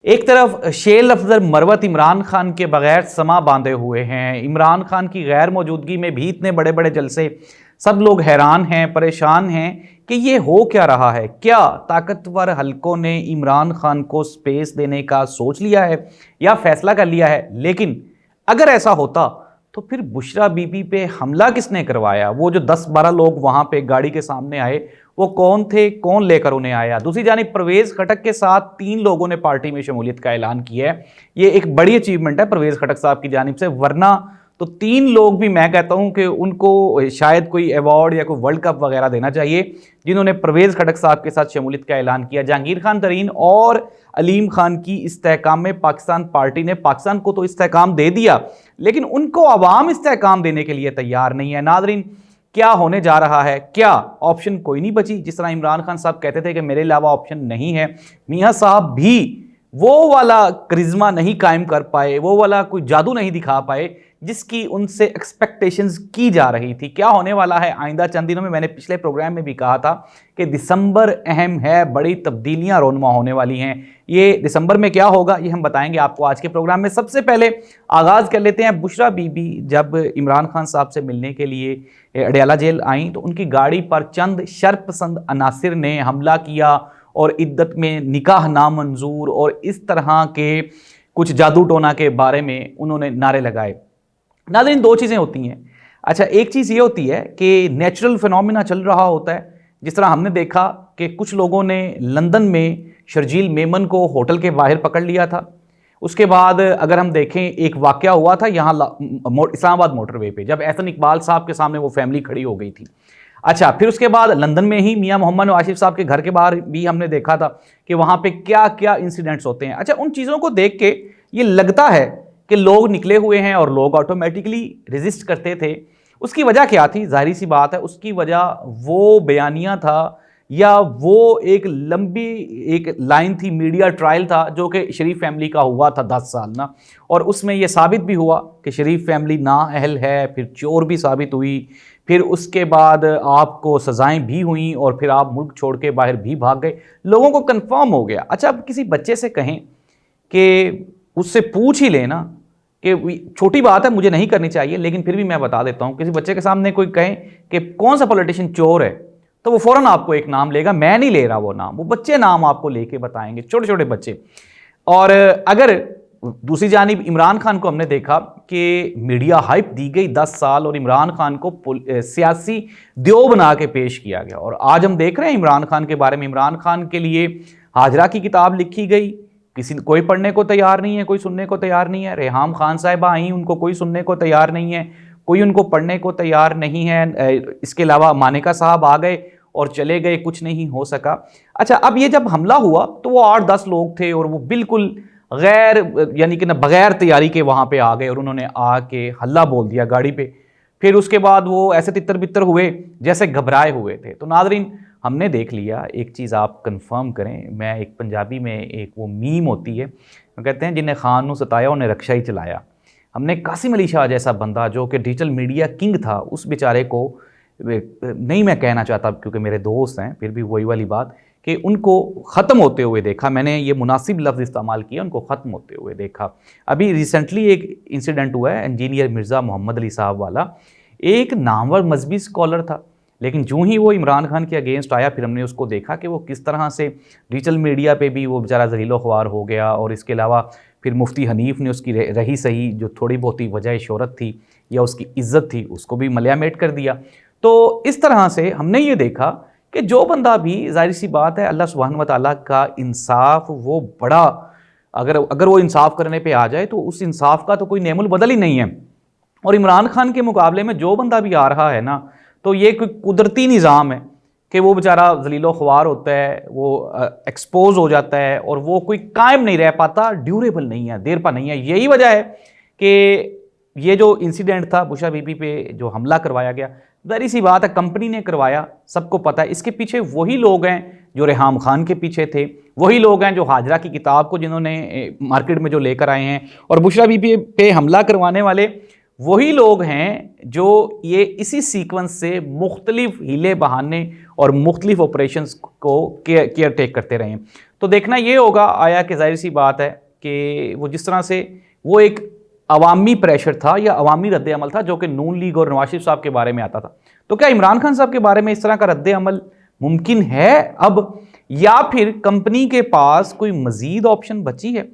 एक तरफ शेर अफजल मरवत इमरान खान के बगैर समा बांधे हुए हैं। इमरान खान की गैर मौजूदगी में भी इतने बड़े बड़े जलसे, सब लोग हैरान हैं, परेशान हैं कि ये हो क्या रहा है। क्या ताकतवर हलकों ने इमरान खान को स्पेस देने का सोच लिया है या फैसला कर लिया है? लेकिन अगर ऐसा होता तो फिर बुशरा बीबी पे हमला किसने करवाया? वो जो 10-12 लोग वहां पे गाड़ी के सामने आए, वो कौन थे, कौन लेकर उन्हें आया? दूसरी जानिब परवेज खटक के साथ 3 लोगों ने पार्टी में शमूलियत का ऐलान किया है। ये एक बड़ी अचीवमेंट है परवेज खटक साहब की जानिब से, वरना तो 3 लोग भी मैं कहता हूं कि उनको शायद कोई अवार्ड या कोई वर्ल्ड कप वगैरह देना चाहिए, जिन्होंने परवेज खटक साहब के साथ शमूलियत का ऐलान किया। जहांगीर खान तरीन और अलीम खान की इस्तेहकाम में पाकिस्तान पार्टी ने पाकिस्तान को तो इस्तेहकाम दे दिया, लेकिन उनको अवाम इस्तेहकाम देने के लिए तैयार नहीं है। नादरीन, क्या होने जा रहा है? क्या ऑप्शन कोई नहीं बची? जिस तरह इमरान खान साहब कहते थे कि मेरे अलावा ऑप्शन नहीं है, मियां साहब भी वो वाला करिश्मा नहीं कायम कर पाए, वो वाला कोई जादू नहीं दिखा पाए जिसकी उनसे एक्सपेक्टेशंस की जा रही थी। क्या होने वाला है आइंदा चंद दिनों में? मैंने पिछले प्रोग्राम में भी कहा था कि दिसंबर अहम है, बड़ी तब्दीलियां रोनुमा होने वाली हैं। ये दिसंबर में क्या होगा ये हम बताएंगे आपको आज के प्रोग्राम में। सबसे पहले आगाज कर लेते हैं। बुशरा बीबी जब इमरान खान साहब से मिलने के लिए अडयाला जेल आई तो उनकी गाड़ी पर चंद शरपसंद अनासिर ने हमला किया और इद्दत में निकाह नामंजूर और इस तरह के कुछ जादू टोना के बारे में उन्होंने नारे लगाए। नाज़रीन, 2 चीज़ें होती हैं। अच्छा, एक चीज़ ये होती है कि नेचुरल फिनोमिना चल रहा होता है, जिस तरह हमने देखा कि कुछ लोगों ने लंदन में शर्जील मेमन को होटल के बाहर पकड़ लिया था। उसके बाद अगर हम देखें, एक वाक़या हुआ था यहाँ इस्लामाबाद मोटरवे पे, जब एहसन इकबाल साहब के सामने वो फैमिली खड़ी हो गई थी। अच्छा, फिर उसके बाद लंदन में ही मियां मोहम्मद आसिफ साहब के घर के बाहर भी हमने देखा था कि वहाँ पे क्या क्या इंसिडेंट्स होते हैं। अच्छा, उन चीज़ों को देख के ये लगता है कि लोग निकले हुए हैं और लोग ऑटोमेटिकली रेजिस्ट करते थे। उसकी वजह क्या थी? जाहिर सी बात है, उसकी वजह वो बयानिया था या वो एक लंबी एक लाइन थी, मीडिया ट्रायल था जो कि शरीफ फैमिली का हुआ था 10 साल ना, और उसमें यह साबित भी हुआ कि शरीफ फैमिली नाअहल है, फिर चोर भी साबित हुई, फिर उसके बाद आपको सजाएं भी हुई और फिर आप मुल्क छोड़ के बाहर भी भाग गए। लोगों को कंफर्म हो गया। अच्छा, अब किसी बच्चे से कहें कि उससे पूछ ही लेना कि छोटी बात है, मुझे नहीं करनी चाहिए, लेकिन फिर भी मैं बता देता हूं, किसी बच्चे के सामने कोई कहे कि कौन सा पॉलिटिशियन चोर है, तो वो फौरन आपको एक नाम लेगा। मैं नहीं ले रहा वो नाम, वो बच्चे नाम आपको लेके बताएंगे, छोटे छोटे बच्चे। और अगर दूसरी जानिब इमरान खान को हमने देखा कि मीडिया हाइप दी गई 10 साल और इमरान खान को सियासी द्यो बना के पेश किया गया, और आज हम देख रहे हैं इमरान खान के बारे में, इमरान खान के लिए हाजरा की किताब लिखी गई, कोई पढ़ने को तैयार नहीं है, कोई सुनने को तैयार नहीं है। रेहाम खान साहिबा आई, उनको कोई सुनने को तैयार नहीं है, कोई उनको पढ़ने को तैयार नहीं है। इसके अलावा मानेका साहब आ गए और चले गए, कुछ नहीं हो सका। अच्छा, अब ये जब हमला हुआ तो वो 8-10 लोग थे और वो बिल्कुल गैर यानी कि ना बगैर तैयारी के वहाँ पे आ गए और उन्होंने आके हल्ला बोल दिया गाड़ी पे। फिर उसके बाद वो ऐसे तितर बितर हुए जैसे घबराए हुए थे। तो नादरीन, हमने देख लिया। एक चीज़ आप कंफर्म करें, मैं एक पंजाबी में एक वो मीम होती है, वो कहते हैं जिन्हें खान नू सताया उन्हें रक्षा ही चलाया। हमने कासिम अली शाह जैसा बंदा जो कि डिजिटल मीडिया किंग था, उस बेचारे को नहीं मैं कहना चाहता क्योंकि मेरे दोस्त हैं, फिर भी वही वाली बात कि उनको ख़त्म होते हुए देखा। मैंने ये मुनासिब लफ्ज़ इस्तेमाल किया, उनको ख़त्म होते हुए देखा। अभी रिसेंटली एक इंसिडेंट हुआ है, इंजीनियर मिर्ज़ा मोहम्मद अली साहब वाला, एक नामवर मजहबी स्कॉलर था, लेकिन जो ही वो इमरान खान के अगेंस्ट आया, फिर हमने उसको देखा कि वो किस तरह से डिजिटल मीडिया पे भी वो बेचारा ज़लीलो ख्वार हो गया। और इसके अलावा फिर मुफ्ती हनीफ ने उसकी रही सही जो थोड़ी बहुत ही वजह शोहरत थी या उसकी इज़्ज़त थी, उसको भी मलियामेट कर दिया। तो इस तरह से हमने ये देखा कि जो बंदा भी, जाहिर सी बात है, अल्लाह सुब्हानहू व तआला का इंसाफ वो बड़ा, अगर वो इंसाफ करने पे आ जाए तो उस इंसाफ का तो कोई नेमुल बदल ही नहीं है। और इमरान खान के मुकाबले में जो बंदा भी आ रहा है ना, तो ये कोई कुदरती निज़ाम है कि वो बेचारा ज़लीलो ख्वार होता है, वो एक्सपोज हो जाता है और वो कोई कायम नहीं रह पाता, ड्यूरेबल नहीं है, देर पा नहीं है। यही वजह है कि ये जो इंसिडेंट था बुशरा बीबी पे जो हमला करवाया गया, जाहिर सी बात है कंपनी ने करवाया, सबको पता है। इसके पीछे वही लोग हैं जो रेहाम खान के पीछे थे, वही लोग हैं जो हाजरा की किताब को जिन्होंने मार्केट में जो लेकर आए हैं, और बुशरा बीबी पे हमला करवाने वाले वही लोग हैं जो ये इसी सीक्वेंस से मुख्तलिफ हीले बहाने और मुख्तलिफ ऑपरेशंस को केयर टेक करते रहे हैं। तो देखना ये होगा आया कि जाहिर सी बात है कि वो जिस तरह से वो एक अवामी प्रेशर था या अवामी रद्द अमल था जो कि नून लीग और नवाज शरीफ साहब के बारे में आता था, तो क्या इमरान खान साहब के बारे में इस तरह का रद्द अमल मुमकिन है अब, या फिर कंपनी के पास कोई मजीद ऑप्शन बची है?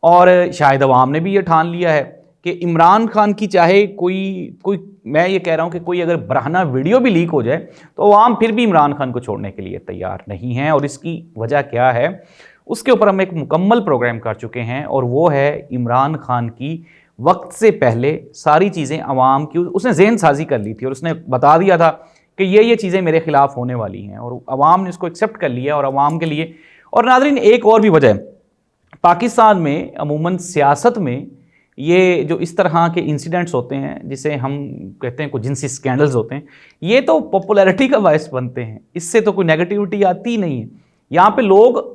और शायद अवाम ने भी ये ठान लिया है कि इमरान खान की चाहे कोई मैं ये कह रहा हूं कि कोई अगर बराहना वीडियो भी लीक हो जाए तो अवाम फिर भी इमरान खान को छोड़ने के लिए तैयार नहीं है। और इसकी वजह क्या है उसके ऊपर हम एक मुकम्मल प्रोग्राम कर चुके हैं, और वो है इमरान खान की वक्त से पहले सारी चीज़ें अवाम की उसने जहन साजी कर ली थी और उसने बता दिया था कि ये चीज़ें मेरे खिलाफ होने वाली हैं, और अवाम ने इसको एक्सेप्ट कर लिया और अवाम के लिए। और नाज़रीन एक और भी वजह है, पाकिस्तान में अमूमन सियासत में ये जो इस तरह के इंसिडेंट्स होते हैं जिसे हम कहते हैं कुछ जिनसी स्कैंडल्स होते हैं, ये तो पॉपुलैरिटी का बायस बनते हैं, इससे तो कोई नेगेटिविटी आती नहीं है। यहाँ पे लोग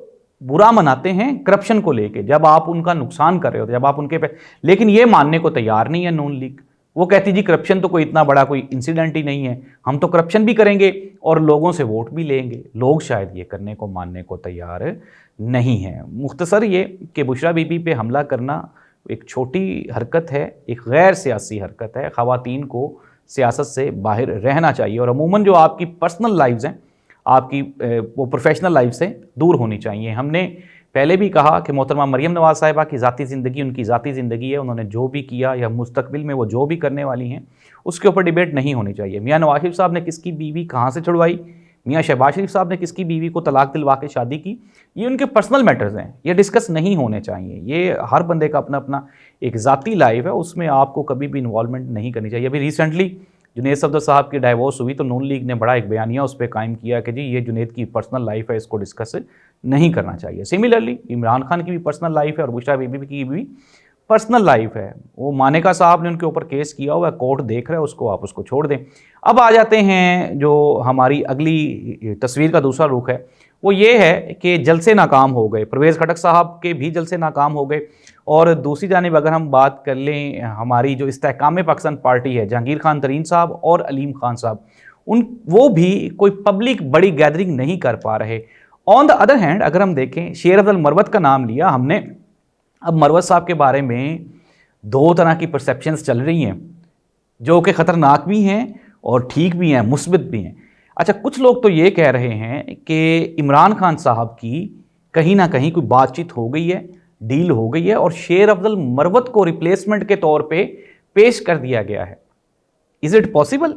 बुरा मनाते हैं करप्शन को लेके जब आप उनका नुकसान कर रहे हो, जब आप उनके पे, लेकिन ये मानने को तैयार नहीं है नून लीग। वो कहती जी करप्शन तो कोई इतना बड़ा कोई इंसिडेंट ही नहीं है, हम तो करप्शन भी करेंगे और लोगों से वोट भी लेंगे। लोग शायद ये करने को मानने को तैयार नहीं है। मुख्तसर ये कि बुशरा बीबी पे हमला करना एक छोटी हरकत है, एक गैर सियासी हरकत है। ख़वातीन को सियासत से बाहर रहना चाहिए और अमूमन जो आपकी पर्सनल लाइफ्स हैं, आपकी वो प्रोफेशनल लाइफ से दूर होनी चाहिए। हमने पहले भी कहा कि मोहतरमा मरियम नवाज़ साहिबा की ज़ाती ज़िंदगी उनकी ज़ाती ज़िंदगी है, उन्होंने जो भी किया या मुस्तकबिल में वो जो भी करने वाली हैं उसके ऊपर डिबेट नहीं होनी चाहिए। मियाँ नवाज शरीफ साहब ने किसकी बीवी कहाँ से छुड़वाई, मियाँ शहबाज शरीफ साहब ने किसकी बीवी को तलाक दिलवा के शादी की, ये उनके पर्सनल मैटर्स हैं, ये डिस्कस नहीं होने चाहिए। ये हर बंदे का अपना अपना एक ज़ाती लाइफ है, उसमें आपको कभी भी इन्वॉल्वमेंट नहीं करनी चाहिए। अभी रिसेंटली जुनेद सफदर साहब की डाइवोर्स हुई तो नून लीग ने बड़ा एक बयानिया उस पर कायम किया कि जी ये जुनेद की पर्सनल लाइफ है, इसको डिस्कस नहीं करना चाहिए। सिमिलरली इमरान खान की भी पर्सनल लाइफ है और बुशरा बीबी की भी पर्सनल लाइफ है। वो मानेका साहब ने उनके ऊपर केस किया हुआ है, कोर्ट देख रहा है उसको, आप उसको छोड़ दें। अब आ जाते हैं जो हमारी अगली तस्वीर का दूसरा रुख है, वो ये है कि जलसे नाकाम हो गए, परवेज़ खटक साहब के भी जलसे नाकाम हो गए। और दूसरी जानिब अगर हम बात कर लें हमारी जो इस्तेहकाम पाकिस्तान पार्टी है, जहांगीर खान तरीन साहब और अलीम खान साहब, वो भी कोई पब्लिक बड़ी गैदरिंग नहीं कर पा रहे। ऑन द अदर हैंड अगर हम देखें, शेर अफजल मरवत का नाम लिया हमने, अब मरवत साहब के बारे में दो तरह की परसेप्शंस चल रही हैं जो कि ख़तरनाक भी हैं और ठीक भी हैं, मुस्बित भी हैं। अच्छा, कुछ लोग तो ये कह रहे हैं कि इमरान खान साहब की कहीं ना कहीं कोई बातचीत हो गई है, डील हो गई है और शेर अफजल मरवत को रिप्लेसमेंट के तौर पे पेश कर दिया गया है। Is it possible?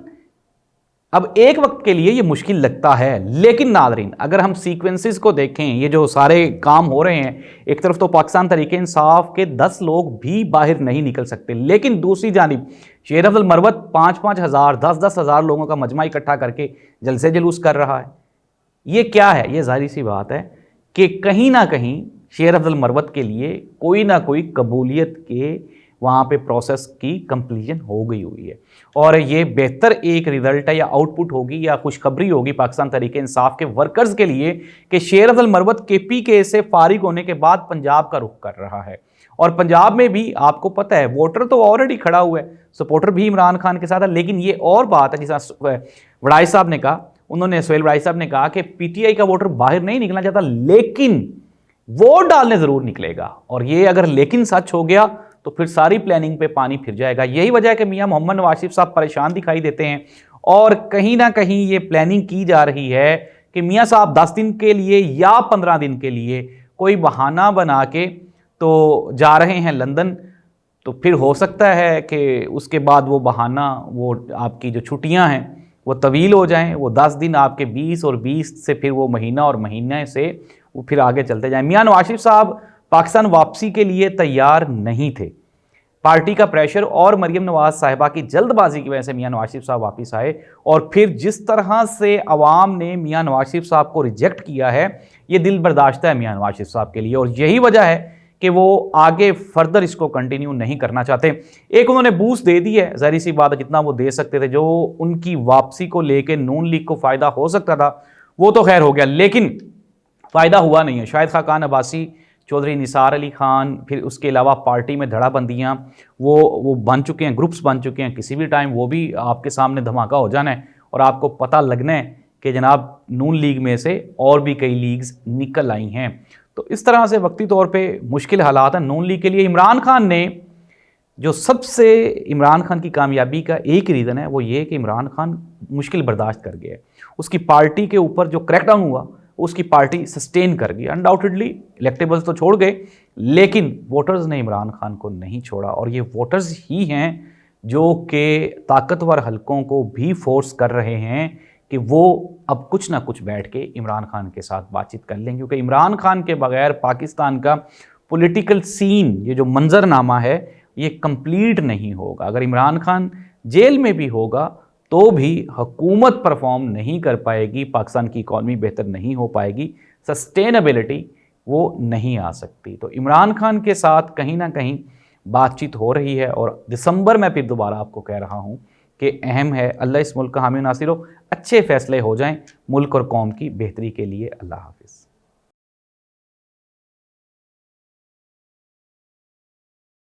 अब एक वक्त के लिए ये मुश्किल लगता है, लेकिन नाज़रीन अगर हम सीक्वेंसेस को देखें, ये जो सारे काम हो रहे हैं, एक तरफ तो पाकिस्तान तहरीक इंसाफ के 10 लोग भी बाहर नहीं निकल सकते, लेकिन दूसरी जानिब शेर अफजल मरवत 5-5 हज़ार 10-10 हज़ार लोगों का मजमा इकट्ठा करके जलसे जुलूस कर रहा है। ये क्या है? ये जाहिर सी बात है कि कहीं ना कहीं शेर अफजल मरवत के लिए कोई ना कोई कबूलियत के वहाँ पे प्रोसेस की कंप्लीशन हो गई हुई है और ये बेहतर एक रिजल्ट है या आउटपुट होगी या खुशखबरी होगी पाकिस्तान तहरीक इंसाफ के वर्कर्स के लिए कि शेर अफजल मरवत KPK से फारिग होने के बाद पंजाब का रुख कर रहा है। और पंजाब में भी आपको पता है वोटर तो ऑलरेडी खड़ा हुआ है, सपोर्टर भी इमरान खान के साथ है, लेकिन ये और बात है जिस वड़ाई साहब ने कहा, उन्होंने सुहेल वड़ाई साहब ने कहा कि PTI का वोटर बाहर नहीं निकलना चाहता लेकिन वोट डालने ज़रूर निकलेगा। और ये अगर लेकिन सच हो गया तो फिर सारी प्लानिंग पे पानी फिर जाएगा। यही वजह है कि मियां मोहम्मद नवाज शरीफ साहब परेशान दिखाई देते हैं और कहीं ना कहीं ये प्लानिंग की जा रही है कि मियां साहब 10 दिन के लिए या 15 दिन के लिए कोई बहाना बना के तो जा रहे हैं लंदन, तो फिर हो सकता है कि उसके बाद वो बहाना, वो आपकी जो छुट्टियां हैं वो तवील हो जाएं, वो 10 दिन आपके 20 और 20 से फिर वो महीना और महीने से वो फिर आगे चलते जाएं। मियां नवाज शरीफ साहब पाकिस्तान वापसी के लिए तैयार नहीं थे। पार्टी का प्रेशर और मरियम नवाज साहिबा की जल्दबाजी की वजह से मियां नवाज शरीफ साहब वापस आए और फिर जिस तरह से अवाम ने मियां नवाज शरीफ साहब को रिजेक्ट किया है, ये दिल बर्दाश्त है मियां नवाज शरीफ साहब के लिए और यही वजह है कि वो आगे फर्दर इसको कंटिन्यू नहीं करना चाहते। एक उन्होंने बूस्ट दे दी है, ज़ाहिर सी बात है जितना वो दे सकते थे, जो उनकी वापसी को लेकर नून लीग को फ़ायदा हो सकता था वो तो खैर हो गया, लेकिन फ़ायदा हुआ नहीं है। शाहिद खाकान अब्बासी चौधरी निसार अली खान, फिर उसके अलावा पार्टी में धड़ाबंदियाँ वो बन चुके हैं, ग्रुप्स बन चुके हैं। किसी भी टाइम वो भी आपके सामने धमाका हो जाना है और आपको पता लगना है कि जनाब नून लीग में से और भी कई लीग्स निकल आई हैं। तो इस तरह से वक्ती तौर पे मुश्किल हालात हैं नून लीग के लिए। इमरान खान ने जो सबसे इमरान खान की कामयाबी का एक रीज़न है वो ये कि इमरान खान मुश्किल बर्दाश्त कर गया। उसकी पार्टी के ऊपर जो क्रैकडाउन हुआ उसकी पार्टी सस्टेन कर गई। अनडाउटेडली इलेक्टेबल्स तो छोड़ गए, लेकिन वोटर्स ने इमरान खान को नहीं छोड़ा और ये वोटर्स ही हैं जो कि ताकतवर हलकों को भी फोर्स कर रहे हैं कि वो अब कुछ ना कुछ बैठ के इमरान खान के साथ बातचीत कर लें, क्योंकि इमरान खान के बगैर पाकिस्तान का पॉलिटिकल सीन, ये जो मंजरनामा है, ये कंप्लीट नहीं होगा। अगर इमरान खान जेल में भी होगा तो भी हुकूमत परफॉर्म नहीं कर पाएगी, पाकिस्तान की इकॉनमी बेहतर नहीं हो पाएगी, सस्टेनेबिलिटी वो नहीं आ सकती। तो इमरान खान के साथ कहीं ना कहीं बातचीत हो रही है और दिसंबर में फिर दोबारा आपको कह रहा हूँ कि अहम है। अल्लाह इस मुल्क का हामी नासिर हो, अच्छे फैसले हो जाएं मुल्क और कौम की बेहतरी के लिए। अल्लाह हाफिज़।